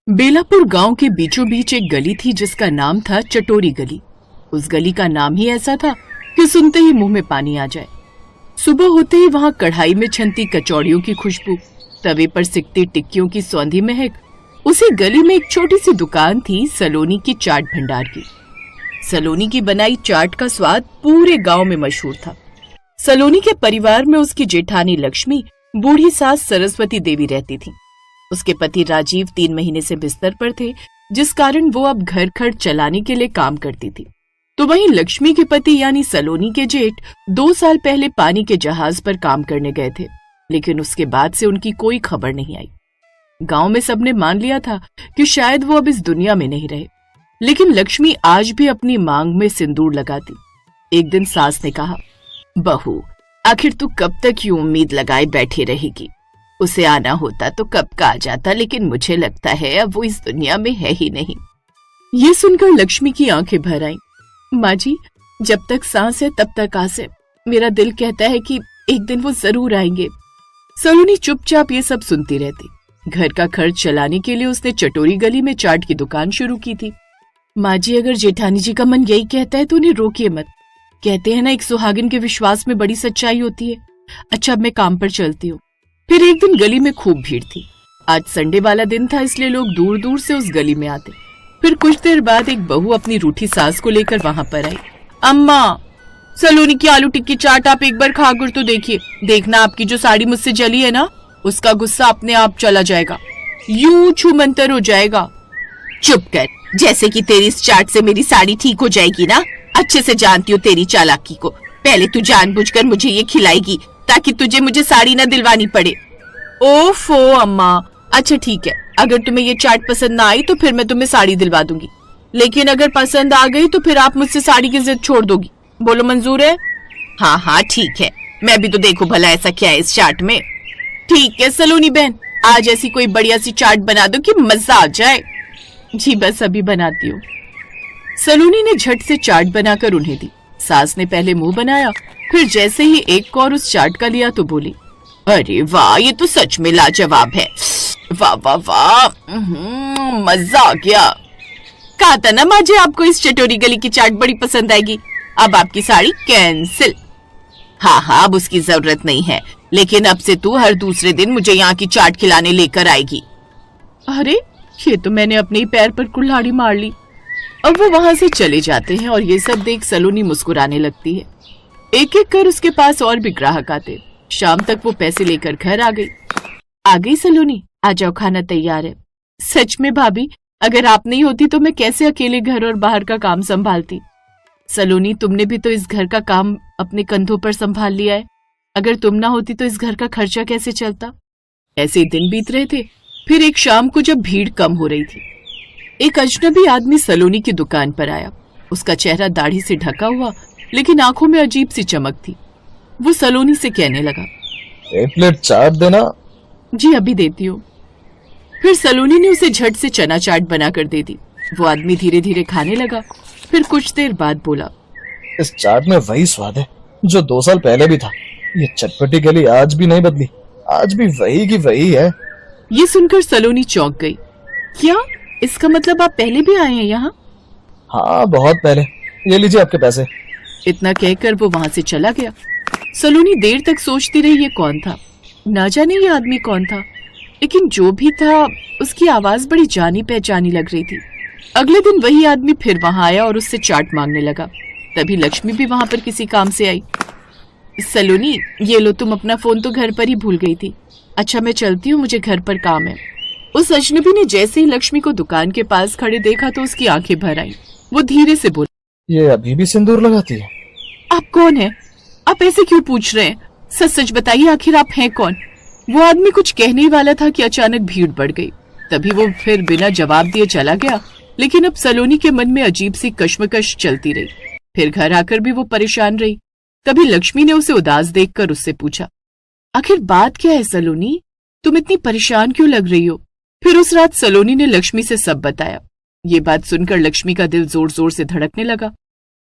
बेलापुर गांव के बीचों बीच एक गली थी जिसका नाम था चटोरी गली। उस गली का नाम ही ऐसा था कि सुनते ही मुंह में पानी आ जाए। सुबह होते ही वहां कढ़ाई में छनती कचौड़ियों की खुशबू, तवे पर सिकती टिक्कियों की सौंधी महक। उसी गली में एक छोटी सी दुकान थी सलोनी की चाट भंडार की। सलोनी की बनाई चाट का स्वाद पूरे गांव में मशहूर था। सलोनी के परिवार में उसकी जेठानी लक्ष्मी, बूढ़ी सास सरस्वती देवी रहती थी। उसके पति राजीव 3 महीने से बिस्तर पर थे, जिस कारण वो अब घर खर्च चलाने के लिए काम करती थी। तो वहीं लक्ष्मी के पति यानी सलोनी के जेठ 2 साल पहले पानी के जहाज पर काम करने गए थे, लेकिन उसके बाद से उनकी कोई खबर नहीं आई। गांव में सबने मान लिया था कि शायद वो अब इस दुनिया में नहीं रहे, लेकिन लक्ष्मी आज भी अपनी मांग में सिंदूर लगाती। एक दिन सास ने कहा, बहू, आखिर तू कब तक यूं उम्मीद लगाए बैठी रहेगी? उसे आना होता तो कब का आ जाता, लेकिन मुझे लगता है अब वो इस दुनिया में है ही नहीं। ये सुनकर लक्ष्मी की आंखें भर आईं। माँ जी, जब तक सांस है तब तक आस है। मेरा दिल कहता है कि एक दिन वो जरूर आएंगे। सलोनी चुपचाप ये सब सुनती रहती। घर का खर्च चलाने के लिए उसने चटोरी गली में चाट की दुकान शुरू की थी। माँ जी, अगर जेठानी जी का मन यही कहता है तो उन्हें रोकिए मत। कहते हैं ना, एक सुहागिन के विश्वास में बड़ी सच्चाई होती है। अच्छा, अब मैं काम पर चलती हूँ। फिर एक दिन गली में खूब भीड़ थी। आज संडे वाला दिन था, इसलिए लोग दूर दूर से उस गली में आते। फिर कुछ देर बाद एक बहू अपनी रूठी सास को लेकर वहां पर आई। अम्मा, सलोनी की आलू टिक्की चाट आप एक बार खाकर तो देखिए। देखना, आपकी जो साड़ी मुझसे जली है ना, उसका गुस्सा अपने आप चला जाएगा, यूं छूमंतर हो जाएगा। चुप कर, जैसे कि तेरी इस चाट से मेरी साड़ी ठीक हो जाएगी ना। अच्छे से जानती हूँ तेरी चालाकी को। पहले तू जानबूझकर मुझे ये खिलाएगी ताकि तुझे मुझे साड़ी न दिलवानी पड़े। ओफो अम्मा, अच्छा ठीक है, अगर तुम्हें ये चाट पसंद ना आई तो फिर मैं तुम्हें साड़ी दिलवा दूंगी, लेकिन अगर पसंद आ गई तो फिर आप मुझसे साड़ी की जिद छोड़ दोगी। बोलो, मंजूर है? हाँ हाँ ठीक है, मैं भी तो देखूं भला ऐसा क्या है इस चाट में। ठीक है सलोनी बहन, आज ऐसी कोई बढ़िया सी चाट बना दो कि मजा आ जाए। जी बस अभी बनाती हूँ। सलोनी ने झट से चाट बनाकर उन्हें दी। सास ने पहले मुंह बनाया, फिर जैसे ही एक कौर उस चाट का लिया तो बोली, अरे वाह, ये तो सच में लाजवाब है। वाह वाह वाह, मजा आ गया। कहा था ना माँ जी, आपको इस चटोरी गली की चाट बड़ी पसंद आएगी। अब आपकी साड़ी कैंसिल। हाँ हाँ, अब उसकी जरूरत नहीं है, लेकिन अब से तू हर दूसरे दिन मुझे यहाँ की चाट खिलाने लेकर आएगी। अरे, ये तो मैंने अपने ही पैर पर कुल्हाड़ी मार ली। अब वो वहां से चले जाते हैं और ये सब देख सलोनी मुस्कुराने लगती है। एक एक कर उसके पास और भी ग्राहक आते। शाम तक वो पैसे लेकर घर आ गई सलोनी, आ जाओ, खाना तैयार है। सच में भाभी, अगर आप नहीं होती तो मैं कैसे अकेले घर और बाहर का काम संभालती। सलोनी, तुमने भी तो इस घर का काम अपने कंधों पर संभाल लिया है। अगर तुम ना होती तो इस घर का खर्चा कैसे चलता। ऐसे दिन बीत रहे थे। फिर एक शाम को जब भीड़ कम हो रही थी, एक अजनबी आदमी सलोनी की दुकान पर आया। उसका चेहरा दाढ़ी से ढका हुआ, लेकिन आंखों में अजीब सी चमक थी। वो सलोनी से कहने लगा, 1 प्लेट चाट देना। जी अभी देती हूँ। फिर सलोनी ने उसे झट से चना चाट बनाकर दे दी। वो आदमी धीरे धीरे खाने लगा। फिर कुछ देर बाद बोला, इस चाट में वही स्वाद है जो 2 साल पहले भी था। ये चटपटी गली आज भी नहीं बदली, आज भी वही की वही है। ये सुनकर सलोनी चौंक गई। क्या, इसका मतलब आप पहले भी आए हैं यहाँ? हाँ, बहुत पहले। ये लीजिए आपके पैसे। इतना कहकर वो वहां से चला गया। सलोनी देर तक सोचती रही ये कौन था। ना जाने ये आदमी कौन था, लेकिन जो भी था उसकी आवाज बड़ी जानी पहचानी लग रही थी। अगले दिन वही आदमी फिर वहां आया और उससे चाट मांगने लगा। तभी लक्ष्मी भी वहां पर किसी काम से आई। सलोनी, ये लो, तुम अपना फोन तो घर पर ही भूल गई थी। अच्छा मैं चलती हूँ, मुझे घर पर काम है। उस अजनबी ने जैसे ही लक्ष्मी को दुकान के पास खड़े देखा तो उसकी आंखें भर आईं। वो धीरे से बोला, ये अभी भी सिंदूर लगाती है? आप कौन है? आप ऐसे क्यों पूछ रहे हैं? सच सच बताइए, आखिर आप हैं कौन? वो आदमी कुछ कहने ही वाला था कि अचानक भीड़ बढ़ गई। तभी वो फिर बिना जवाब दिए चला गया। लेकिन अब सलोनी के मन में अजीब सी कश्मकश चलती रही। फिर घर आकर भी वो परेशान रही। तभी लक्ष्मी ने उसे उदास देखकर उससे पूछा, आखिर बात क्या है सलोनी? तुम इतनी परेशान क्यों लग रही हो? फिर उस रात सलोनी ने लक्ष्मी से सब बताया। ये बात सुनकर लक्ष्मी का दिल जोर जोर से धड़कने लगा।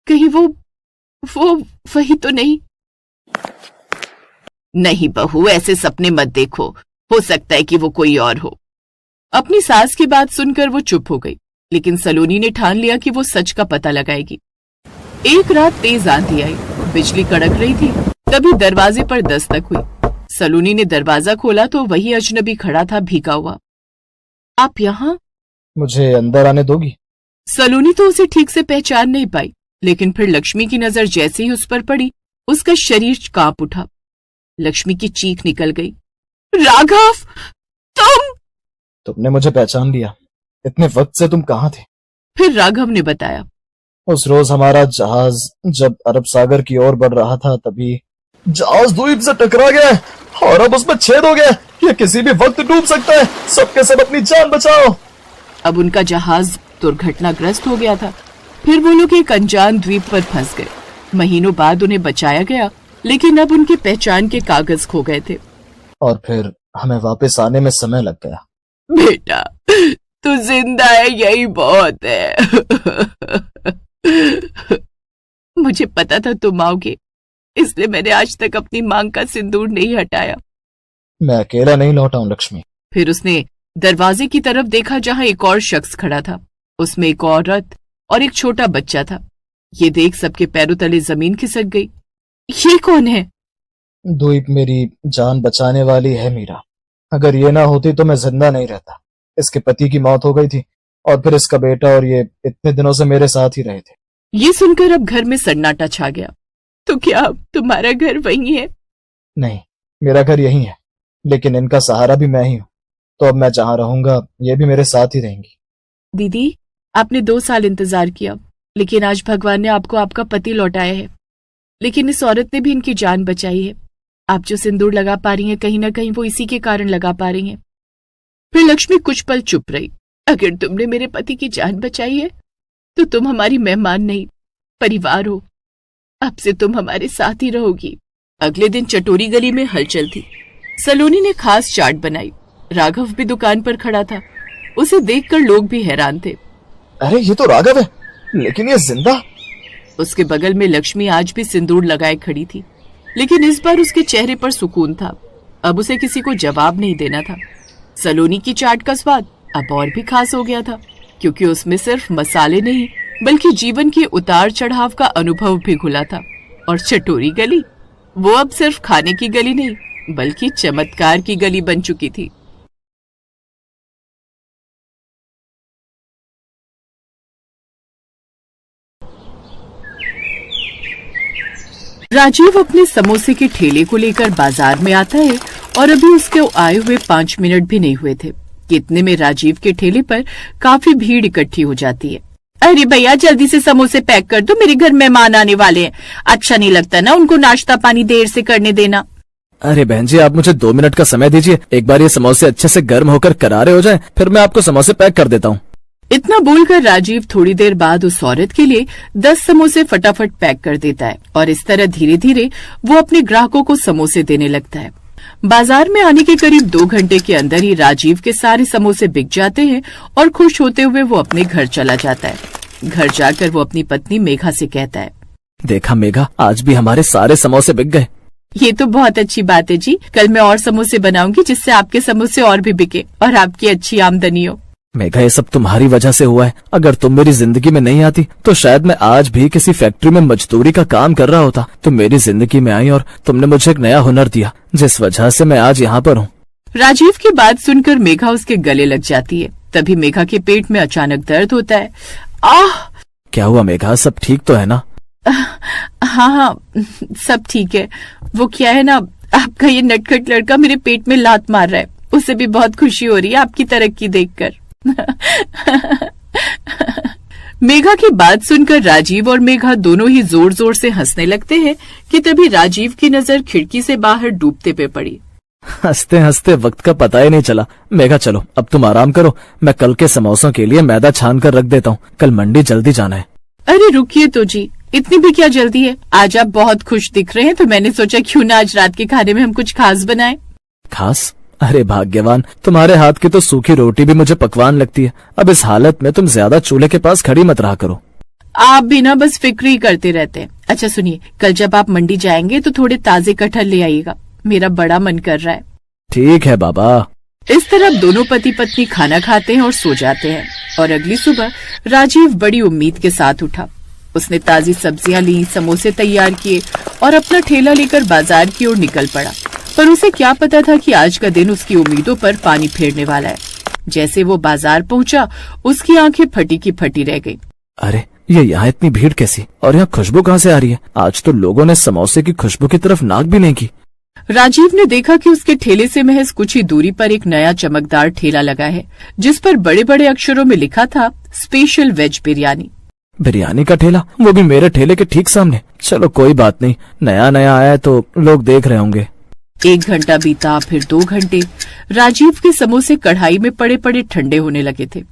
कहीं वो वही तो नहीं? नहीं बहू, ऐसे सपने मत देखो, हो सकता है कि वो कोई और हो। अपनी सास की बात सुनकर वो चुप हो गई, लेकिन सलोनी ने ठान लिया कि वो सच का पता लगाएगी। एक रात तेज आंधी आई, बिजली कड़क रही थी। तभी दरवाजे पर दस्तक हुई। सलोनी ने दरवाजा खोला तो वही अजनबी खड़ा था, भीगा हुआ। आप यहाँ? मुझे अंदर आने दोगी? सलोनी तो उसे ठीक से पहचान नहीं पाई, लेकिन फिर लक्ष्मी की नजर जैसे ही उस पर पड़ी, उसका शरीर कांप उठा। लक्ष्मी की चीख निकल गई। राघव, तुमने मुझे पहचान लिया? इतने वक्त से तुम कहाँ थे? फिर राघव ने बताया। उस रोज हमारा जहाज जब अरब सागर की ओर बढ़ रहा था, तभी जहाज द्वीप से टकरा गया और अब उसमें छेद हो गया। ये किसी भी वक्त डूब सकता है। सबके सब अपनी जान बचाओ। अब उनका जहाज दुर्घटनाग्रस्त हो गया था। फिर वो लोग एक अनजान द्वीप पर फंस गए। महीनों बाद उन्हें बचाया गया, लेकिन अब उनके पहचान के कागज खो गए थे। और फिर हमें वापस आने में समय लग गया। बेटा, तू जिंदा है, यही बहुत है। मुझे पता था तुम आओगे, इसलिए मैंने आज तक अपनी मांग का सिंदूर नहीं हटाया। मैं अकेला नहीं लौटा हूं लक्ष्मी। फिर उसने दरवाजे की तरफ देखा, जहां एक और शख्स खड़ा था। उसमें एक औरत और एक छोटा बच्चा था। ये देख सबके पैरों तले जमीन खिसक गई। ये कौन है? द्वीप मेरी जान बचाने वाली है मीरा। अगर ये ना होती तो मैं जिंदा नहीं रहता। इसके पति की मौत हो गई थी और फिर इसका बेटा, और ये इतने दिनों से मेरे साथ ही रहे थे। ये सुनकर अब घर में सन्नाटा छा गया। तो क्या अब तुम्हारा घर वही है? नहीं, मेरा घर यही है, लेकिन इनका सहारा भी मैं ही हूँ। तो अब मैं जहाँ रहूंगा, ये भी मेरे साथ ही रहेंगी। दीदी, आपने 2 साल इंतजार किया, लेकिन आज भगवान ने आपको आपका पति लौटाया है। लेकिन इस औरत ने भी इनकी जान बचाई है। आप जो सिंदूर लगा पा रही हैं, कहीं ना कहीं वो इसी के कारण लगा पा रही हैं। फिर लक्ष्मी कुछ पल चुप रही। अगर तुमने मेरे पति की जान बचाई है, तो तुम हमारी मेहमान नहीं, परिवार हो। अब से तुम हमारे साथ ही रहोगी। अगले दिन चटोरी गली में हलचल थी। सलोनी ने खास चाट बनाई। राघव भी दुकान पर खड़ा था। उसे देखकर लोग भी हैरान थे। अरे ये तो राघव है, लेकिन ये जिंदा। उसके बगल में लक्ष्मी आज भी सिंदूर लगाए खड़ी थी, लेकिन इस बार उसके चेहरे पर सुकून था। अब उसे किसी को जवाब नहीं देना था। सलोनी की चाट का स्वाद अब और भी खास हो गया था, क्योंकि उसमें सिर्फ मसाले नहीं, बल्कि जीवन के उतार चढ़ाव का अनुभव भी घुला था। और चटोरी गली, वो अब सिर्फ खाने की गली नहीं, बल्कि चमत्कार की गली बन चुकी थी। राजीव अपने समोसे के ठेले को लेकर बाजार में आता है और अभी उसके आए हुए 5 मिनट भी नहीं हुए थे कि इतने में राजीव के ठेले पर काफी भीड़ इकट्ठी हो जाती है। अरे भैया, जल्दी से समोसे पैक कर दो, मेरे घर मेहमान आने वाले हैं। अच्छा नहीं लगता ना उनको नाश्ता पानी देर से करने देना। अरे बहन जी, आप मुझे 2 मिनट का समय दीजिए। एक बार ये समोसे अच्छे से गर्म होकर करारे हो जाएं, फिर मैं आपको समोसे पैक कर देता हूँ। इतना बोलकर राजीव थोड़ी देर बाद उस औरत के लिए 10 समोसे फटाफट पैक कर देता है और इस तरह धीरे धीरे वो अपने ग्राहकों को समोसे देने लगता है। बाजार में आने के करीब 2 घंटे के अंदर ही राजीव के सारे समोसे बिक जाते हैं और खुश होते हुए वो अपने घर चला जाता है। घर जाकर वो अपनी पत्नी मेघा से कहता है, देखा मेघा, आज भी हमारे सारे समोसे बिक गए। ये तो बहुत अच्छी बात है जी। कल मैं और समोसे बनाऊंगी, जिससे आपके समोसे और भी बिके और आपकी अच्छी आमदनी हो। मेघा, ये सब तुम्हारी वजह से हुआ है। अगर तुम मेरी जिंदगी में नहीं आती तो शायद मैं आज भी किसी फैक्ट्री में मजदूरी का काम कर रहा होता। तुम मेरी जिंदगी में आई और तुमने मुझे एक नया हुनर दिया, जिस वजह से मैं आज यहाँ पर हूँ। राजीव की बात सुनकर मेघा उसके गले लग जाती है। तभी मेघा के पेट में अचानक दर्द होता है। आह! क्या हुआ मेघा, सब ठीक तो है ना? हाँ, सब ठीक है। वो क्या है ना, आपका ये नटखट लड़का मेरे पेट में लात मार रहा है। उसे भी बहुत खुशी हो रही है आपकी तरक्की देखकर। मेघा की बात सुनकर राजीव और मेघा दोनों ही जोर जोर से हंसने लगते हैं कि तभी राजीव की नजर खिड़की से बाहर डूबते पे पड़ी। हंसते हंसते वक्त का पता ही नहीं चला। मेघा चलो, अब तुम आराम करो। मैं कल के समोसों के लिए मैदा छान कर रख देता हूँ। कल मंडी जल्दी जाना है। अरे रुकिए तो जी, इतनी भी क्या जल्दी है? आज आप बहुत खुश दिख रहे हैं, तो मैंने सोचा क्यों ना आज रात के खाने में हम कुछ खास बनाएं। खास? अरे भाग्यवान, तुम्हारे हाथ की तो सूखी रोटी भी मुझे पकवान लगती है। अब इस हालत में तुम ज्यादा चूल्हे के पास खड़ी मत रहा करो। आप भी ना बस फिक्र ही करते रहते हैं। अच्छा सुनिए, कल जब आप मंडी जाएंगे तो थोड़े ताजे कटहल ले आइएगा, मेरा बड़ा मन कर रहा है। ठीक है बाबा। इस तरह दोनों पति पत्नी खाना खाते हैं और सो जाते हैं। और अगली सुबह राजीव बड़ी उम्मीद के साथ उठा। उसने ताजी सब्जियां ली, समोसे तैयार किए और अपना ठेला लेकर बाजार की ओर निकल पड़ा। पर उसे क्या पता था कि आज का दिन उसकी उम्मीदों पर पानी फेरने वाला है। जैसे वो बाजार पहुंचा, उसकी आंखें फटी की फटी रह गईं। अरे ये यहाँ इतनी भीड़ कैसी, और यहाँ खुशबू कहाँ से आ रही है? आज तो लोगों ने समोसे की खुशबू की तरफ नाक भी नहीं की। राजीव ने देखा कि उसके ठेले से महज कुछ ही दूरी पर एक नया चमकदार ठेला लगा है, जिस पर बड़े बड़े अक्षरों में लिखा था स्पेशल वेज बिरयानी। बिरयानी का ठेला, वो भी मेरे ठेले के ठीक सामने। चलो कोई बात नहीं, नया नया आया है तो लोग देख रहे होंगे। 1 घंटा बीता, फिर 2 घंटे। राजीव के समोसे कढ़ाई में पड़े पड़े ठंडे होने लगे थे।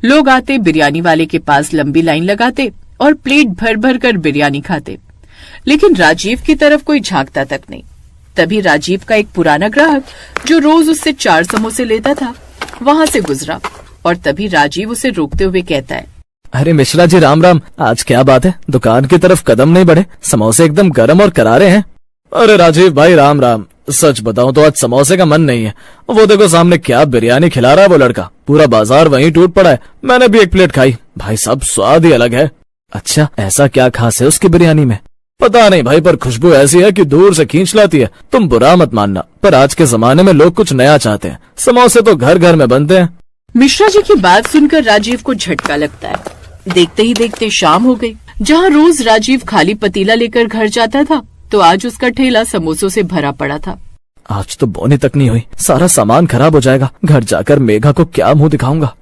लोग आते, बिरयानी वाले के पास लंबी लाइन लगाते और प्लेट भर भर कर बिरयानी खाते, लेकिन राजीव की तरफ कोई झांकता तक नहीं। तभी राजीव का एक पुराना ग्राहक, जो रोज उससे 4 समोसे लेता था, वहां से गुजरा और तभी राजीव उसे रोकते हुए कहता है, अरे मिश्रा जी, राम राम। आज क्या बात है, दुकान की तरफ कदम नहीं बढ़े? समोसे एकदम गर्म और करारे हैं। अरे राजीव भाई, राम राम। सच बताऊं तो आज समोसे का मन नहीं है। वो देखो सामने क्या बिरयानी खिला रहा है वो लड़का, पूरा बाजार वहीं टूट पड़ा है। मैंने भी एक प्लेट खाई, भाई साहब स्वाद ही अलग है। अच्छा, ऐसा क्या खास है उसकी बिरयानी में? पता नहीं भाई, पर खुशबू ऐसी है कि दूर से खींच लाती है। तुम बुरा मत मानना, पर आज के जमाने में लोग कुछ नया चाहते हैं। समोसे तो घर घर में बनते हैं। मिश्रा जी की बात सुनकर राजीव को झटका लगता है। देखते ही देखते शाम हो गई। जहाँ रोज राजीव खाली पतीला लेकर घर जाता था, तो आज उसका ठेला समोसों से भरा पड़ा था। आज तो बोनी तक नहीं हुई, सारा सामान खराब हो जाएगा। घर जाकर मेघा को क्या मुंह दिखाऊंगा।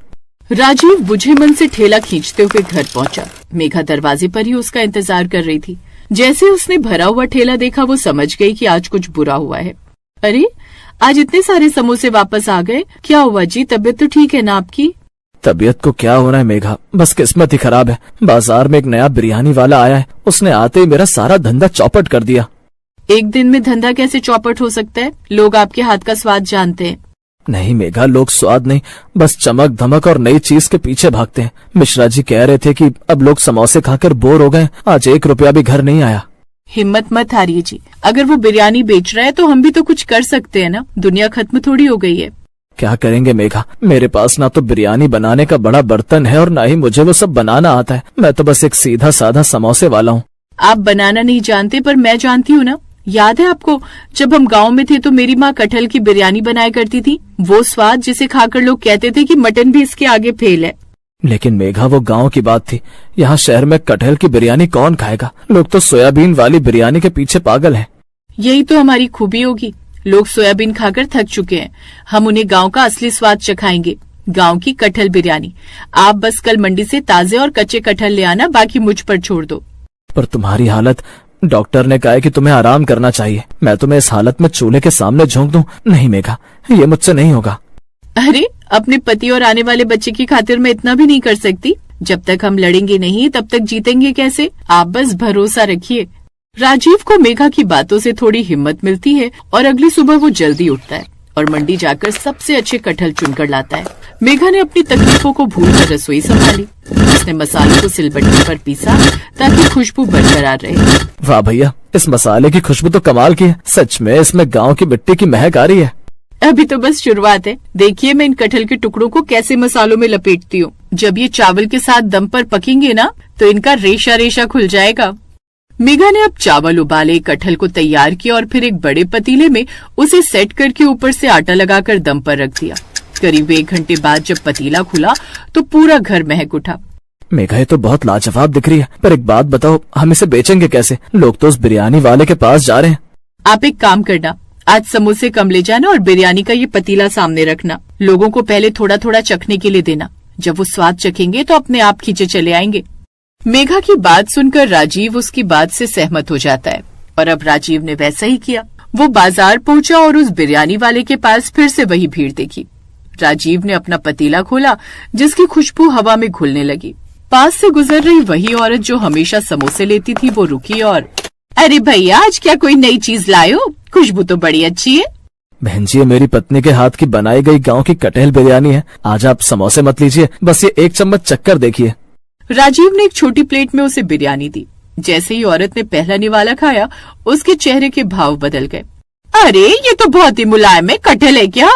राजीव बुझे मन से ठेला खींचते हुए घर पहुंचा। मेघा दरवाजे पर ही उसका इंतजार कर रही थी। जैसे उसने भरा हुआ ठेला देखा, वो समझ गई कि आज कुछ बुरा हुआ है। अरे, आज इतने सारे समोसे वापस आ गए, क्या हुआ जी? तबीयत तो ठीक है ना आपकी? तबीयत को क्या होना है मेघा, बस किस्मत ही खराब है। बाजार में एक नया बिरयानी वाला आया है, उसने आते ही मेरा सारा धंधा चौपट कर दिया। एक दिन में धंधा कैसे चौपट हो सकता है? लोग आपके हाथ का स्वाद जानते हैं। नहीं मेघा, लोग स्वाद नहीं, बस चमक धमक और नई चीज के पीछे भागते हैं। मिश्रा जी कह रहे थे कि अब लोग समोसे खाकर बोर हो गए। आज 1 रुपया भी घर नहीं आया। हिम्मत मत हारिए जी, अगर वो बिरयानी बेच रहा है तो हम भी तो कुछ कर सकते हैं ना। दुनिया खत्म थोड़ी हो गई है। क्या करेंगे मेघा, मेरे पास ना तो बिरयानी बनाने का बड़ा बर्तन है और ना ही मुझे वो सब बनाना आता है। मैं तो बस एक सीधा साधा समोसे वाला हूँ। आप बनाना नहीं जानते, पर मैं जानती हूँ ना। याद है आपको, जब हम गांव में थे तो मेरी माँ कटहल की बिरयानी बनाया करती थी। वो स्वाद जिसे खाकर लोग कहते थे कि मटन भी इसके आगे फेल है। लेकिन मेघा, वो गांव की बात थी। यहाँ शहर में कटहल की बिरयानी कौन खाएगा? लोग तो सोयाबीन वाली बिरयानी के पीछे पागल हैं। यही तो हमारी खूबी होगी। लोग सोयाबीन खाकर थक चुके हैं। हम उन्हें गांव का असली स्वाद चखाएंगे, गांव की कटहल बिरयानी। आप बस कल मंडी से ताजे और कच्चे कटहल ले आना, बाकी मुझ पर छोड़ दो। पर तुम्हारी हालत, डॉक्टर ने कहा है कि तुम्हें आराम करना चाहिए। मैं तुम्हें इस हालत में चूल्हे के सामने झोंक दूं? नहीं मेघा, ये मुझसे नहीं होगा। अरे, अपने पति और आने वाले बच्चे की खातिर मैं इतना भी नहीं कर सकती। जब तक हम लड़ेंगे नहीं, तब तक जीतेंगे कैसे? आप बस भरोसा रखिए। राजीव को मेघा की बातों से थोड़ी हिम्मत मिलती है और अगली सुबह वो जल्दी उठता है और मंडी जाकर सबसे अच्छे कटहल चुनकर लाता है। मेघा ने अपनी तकलीफों को भूलकर रसोई संभाली। उसने मसालों को सिलबट्टे पर पीसा ताकि खुशबू बरकरार रहे। वाह भैया, इस मसाले की खुशबू तो कमाल की है। सच में इसमें गांव की मिट्टी की महक आ रही है। अभी तो बस शुरुआत है। देखिए मैं इन कटहल के टुकड़ों को कैसे मसालों में लपेटती हूँ। जब ये चावल के साथ दम पर पकेंगे ना, तो इनका रेशा रेशा खुल जाएगा। मेघा ने अब चावल उबाले, कटहल को तैयार किया और फिर एक बड़े पतीले में उसे सेट करके ऊपर से आटा लगाकर दम पर रख दिया। करीब 1 घंटे बाद जब पतीला खुला तो पूरा घर महक उठा। मेघा, ये तो बहुत लाजवाब दिख रही है, पर एक बात बताओ, हम इसे बेचेंगे कैसे? लोग तो उस बिरयानी वाले के पास जा रहे हैं। आप एक काम करना, आज समोसे कम ले जाना और बिरयानी का ये पतीला सामने रखना। लोगों को पहले थोड़ा थोड़ा चखने के लिए देना। जब वो स्वाद चखेंगे तो अपने आप खींचे चले आएंगे। मेघा की बात सुनकर राजीव उसकी बात से सहमत हो जाता है और अब राजीव ने वैसा ही किया। वो बाजार पहुंचा और उस बिरयानी वाले के पास फिर से वही भीड़ देखी। राजीव ने अपना पतीला खोला, जिसकी खुशबू हवा में घुलने लगी। पास से गुजर रही वही औरत जो हमेशा समोसे लेती थी, वो रुकी और, अरे भैया, आज क्या कोई नई चीज लाए हो? खुशबू तो बड़ी अच्छी है। बहन जी, ये मेरी पत्नी के हाथ की बनाई गई गांव की कटहल बिरयानी है। आज आप समोसे मत लीजिए, बस ये 1 चम्मच चक्कर देखिए। राजीव ने एक छोटी प्लेट में उसे बिरयानी दी। जैसे ही औरत ने पहला निवाला खाया, उसके चेहरे के भाव बदल गए। अरे, ये तो बहुत ही मुलायम है। कटहल है क्या?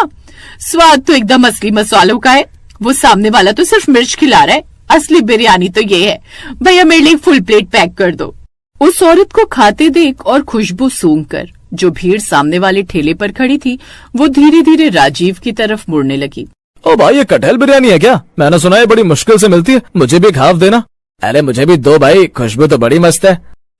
स्वाद तो एकदम असली मसालों का है। वो सामने वाला तो सिर्फ मिर्च खिला रहा है, असली बिरयानी तो ये है। भैया मेरे लिए फुल प्लेट पैक कर दो। उस औरत को खाते देख और खुशबू सूंघकर जो भीड़ सामने वाले ठेले पर खड़ी थी, वो धीरे धीरे राजीव की तरफ मुड़ने लगी। ओ भाई, ये कटहल बिरयानी है क्या? मैंने सुना है बड़ी मुश्किल से मिलती है, मुझे भी खाव देना। अरे मुझे भी दो भाई, खुशबू तो बड़ी मस्त है।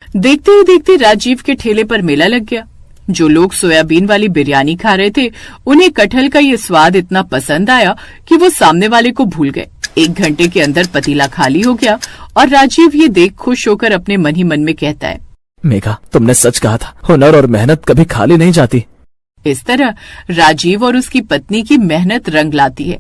देखते ही देखते राजीव के ठेले पर मेला लग गया। जो लोग सोयाबीन वाली बिरयानी खा रहे थे, उन्हें कटहल का ये स्वाद इतना पसंद आया कि वो सामने वाले को भूल गए। 1 घंटे के अंदर पतीला खाली हो गया और राजीव ये देख खुश होकर अपने मन ही मन में कहता है, मेघा, तुमने सच कहा था, हुनर और मेहनत कभी खाली नहीं जाती। इस तरह राजीव और उसकी पत्नी की मेहनत रंग लाती है।